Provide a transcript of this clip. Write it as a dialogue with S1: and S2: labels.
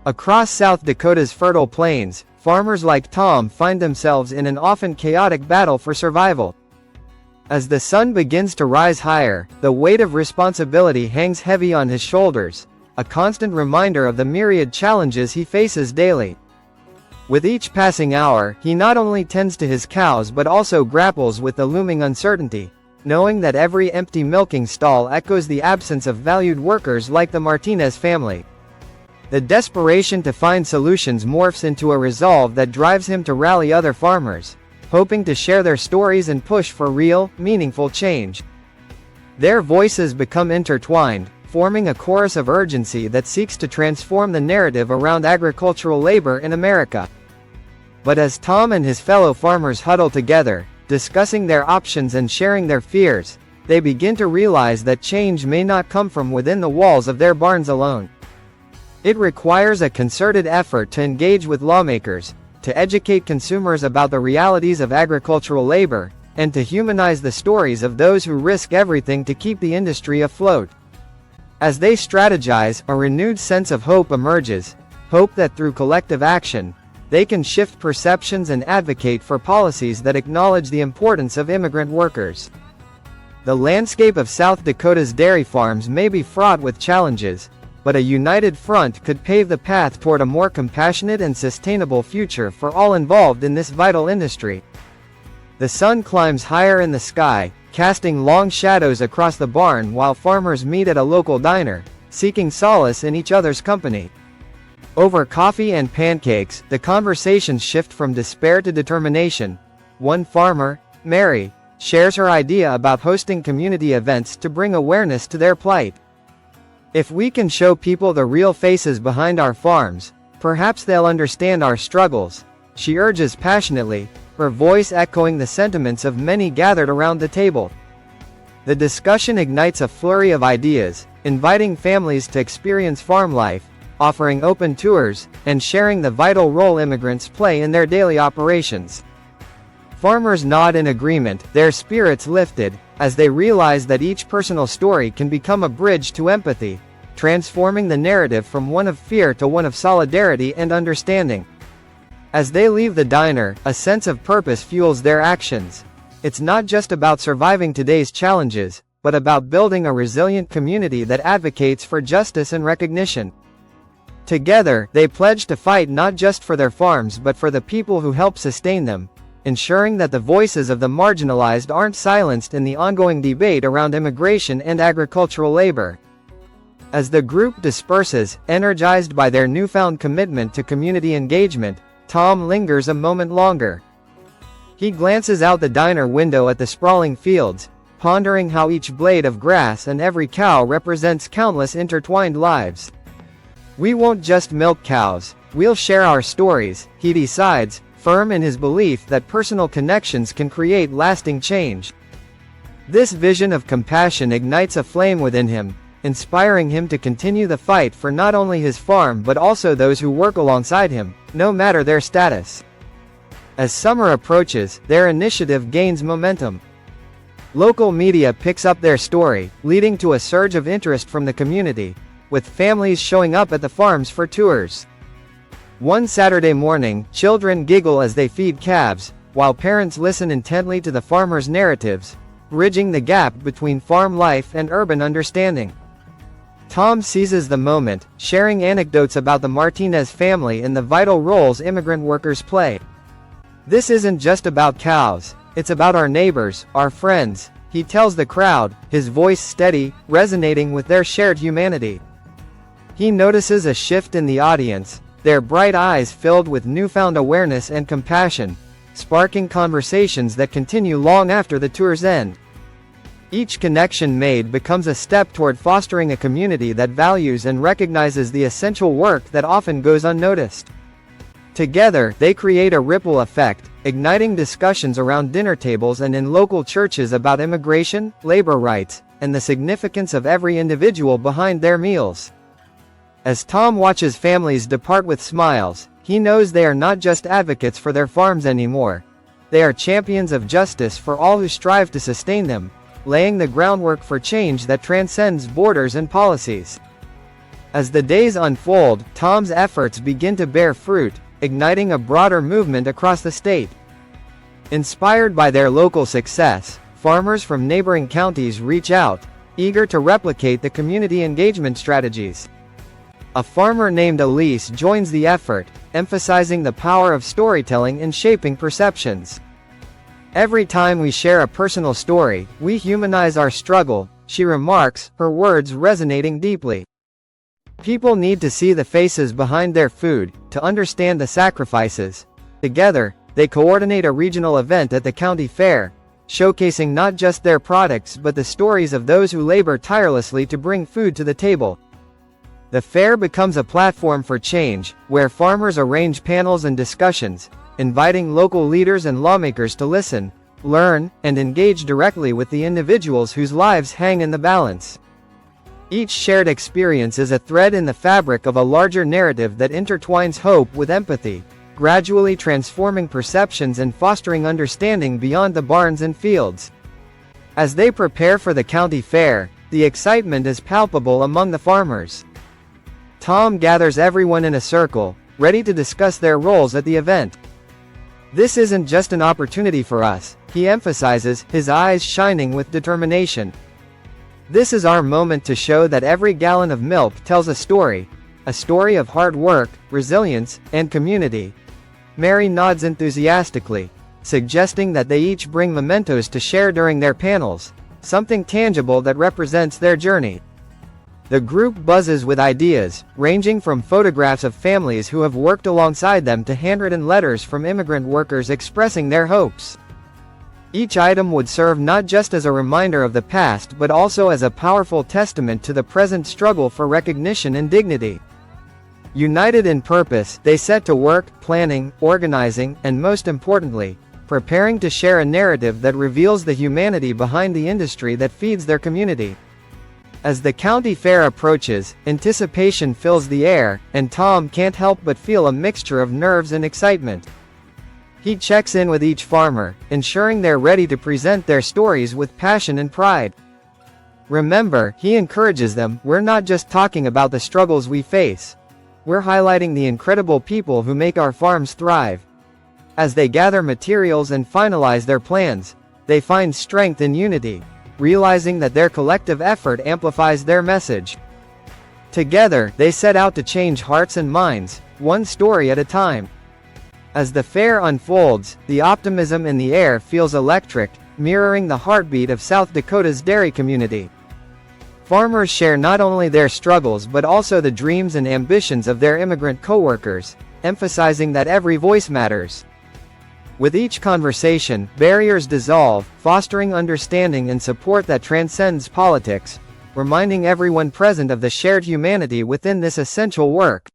S1: Across South Dakota's fertile plains, farmers like Tom find themselves in an often chaotic battle for survival. As the sun begins to rise higher, the weight of responsibility hangs heavy on his shoulders, a constant reminder of the myriad challenges he faces daily. With each passing hour, he not only tends to his cows but also grapples with the looming uncertainty, knowing that every empty milking stall echoes the absence of valued workers like the Martinez family. The desperation to find solutions morphs into a resolve that drives him to rally other farmers, hoping to share their stories and push for real, meaningful change. Their voices become intertwined, forming a chorus of urgency that seeks to transform the narrative around agricultural labor in America. But as Tom and his fellow farmers huddle together, discussing their options and sharing their fears, they begin to realize that change may not come from within the walls of their barns alone. It requires a concerted effort to engage with lawmakers, to educate consumers about the realities of agricultural labor, and to humanize the stories of those who risk everything to keep the industry afloat. As they strategize, a renewed sense of hope emerges, hope that through collective action, they can shift perceptions and advocate for policies that acknowledge the importance of immigrant workers. The landscape of South Dakota's dairy farms may be fraught with challenges, but a united front could pave the path toward a more compassionate and sustainable future for all involved in this vital industry. The sun climbs higher in the sky, casting long shadows across the barn while farmers meet at a local diner, seeking solace in each other's company. Over coffee and pancakes, the conversations shift from despair to determination. One farmer, Mary, shares her idea about hosting community events to bring awareness to their plight. If we can show people the real faces behind our farms, perhaps they'll understand our struggles, she urges passionately, her voice echoing the sentiments of many gathered around the table. The discussion ignites a flurry of ideas, inviting families to experience farm life, offering open tours, and sharing the vital role immigrants play in their daily operations. Farmers nod in agreement, their spirits lifted, as they realize that each personal story can become a bridge to empathy, transforming the narrative from one of fear to one of solidarity and understanding. As they leave the diner, a sense of purpose fuels their actions. It's not just about surviving today's challenges, but about building a resilient community that advocates for justice and recognition. Together, they pledge to fight not just for their farms but for the people who help sustain them, ensuring that the voices of the marginalized aren't silenced in the ongoing debate around immigration and agricultural labor. As the group disperses, energized by their newfound commitment to community engagement, Tom lingers a moment longer. He glances out the diner window at the sprawling fields, pondering how each blade of grass and every cow represents countless intertwined lives. "We won't just milk cows, we'll share our stories," he decides, firm in his belief that personal connections can create lasting change. This vision of compassion ignites a flame within him, inspiring him to continue the fight for not only his farm but also those who work alongside him, no matter their status. As summer approaches, their initiative gains momentum. Local media picks up their story, leading to a surge of interest from the community, with families showing up at the farms for tours. One Saturday morning, children giggle as they feed calves, while parents listen intently to the farmers' narratives, bridging the gap between farm life and urban understanding. Tom seizes the moment, sharing anecdotes about the Martinez family and the vital roles immigrant workers play. "This isn't just about cows, it's about our neighbors, our friends," he tells the crowd, his voice steady, resonating with their shared humanity. He notices a shift in the audience, their bright eyes filled with newfound awareness and compassion, sparking conversations that continue long after the tour's end. Each connection made becomes a step toward fostering a community that values and recognizes the essential work that often goes unnoticed. Together, they create a ripple effect, igniting discussions around dinner tables and in local churches about immigration, labor rights, and the significance of every individual behind their meals. As Tom watches families depart with smiles, he knows they are not just advocates for their farms anymore. They are champions of justice for all who strive to sustain them, laying the groundwork for change that transcends borders and policies. As the days unfold, Tom's efforts begin to bear fruit, igniting a broader movement across the state. Inspired by their local success, farmers from neighboring counties reach out, eager to replicate the community engagement strategies. A farmer named Elise joins the effort, emphasizing the power of storytelling in shaping perceptions. "Every time we share a personal story, we humanize our struggle," she remarks, her words resonating deeply. "People need to see the faces behind their food, to understand the sacrifices." Together, they coordinate a regional event at the county fair, showcasing not just their products but the stories of those who labor tirelessly to bring food to the table. The fair becomes a platform for change, where farmers arrange panels and discussions, inviting local leaders and lawmakers to listen, learn, and engage directly with the individuals whose lives hang in the balance. Each shared experience is a thread in the fabric of a larger narrative that intertwines hope with empathy, gradually transforming perceptions and fostering understanding beyond the barns and fields. As they prepare for the county fair, the excitement is palpable among the farmers. Tom gathers everyone in a circle, ready to discuss their roles at the event. "This isn't just an opportunity for us," he emphasizes, his eyes shining with determination. "This is our moment to show that every gallon of milk tells a story of hard work, resilience, and community." Mary nods enthusiastically, suggesting that they each bring mementos to share during their panels, something tangible that represents their journey. The group buzzes with ideas, ranging from photographs of families who have worked alongside them to handwritten letters from immigrant workers expressing their hopes. Each item would serve not just as a reminder of the past but also as a powerful testament to the present struggle for recognition and dignity. United in purpose, they set to work, planning, organizing, and most importantly, preparing to share a narrative that reveals the humanity behind the industry that feeds their community. As the county fair approaches, anticipation fills the air, and Tom can't help but feel a mixture of nerves and excitement. He checks in with each farmer, ensuring they're ready to present their stories with passion and pride. "Remember," he encourages them, "we're not just talking about the struggles we face. We're highlighting the incredible people who make our farms thrive." As they gather materials and finalize their plans, they find strength in unity, realizing that their collective effort amplifies their message. Together, they set out to change hearts and minds, one story at a time. As the fair unfolds, the optimism in the air feels electric, mirroring the heartbeat of South Dakota's dairy community. Farmers share not only their struggles but also the dreams and ambitions of their immigrant co-workers, emphasizing that every voice matters. With each conversation, barriers dissolve, fostering understanding and support that transcends politics, reminding everyone present of the shared humanity within this essential work.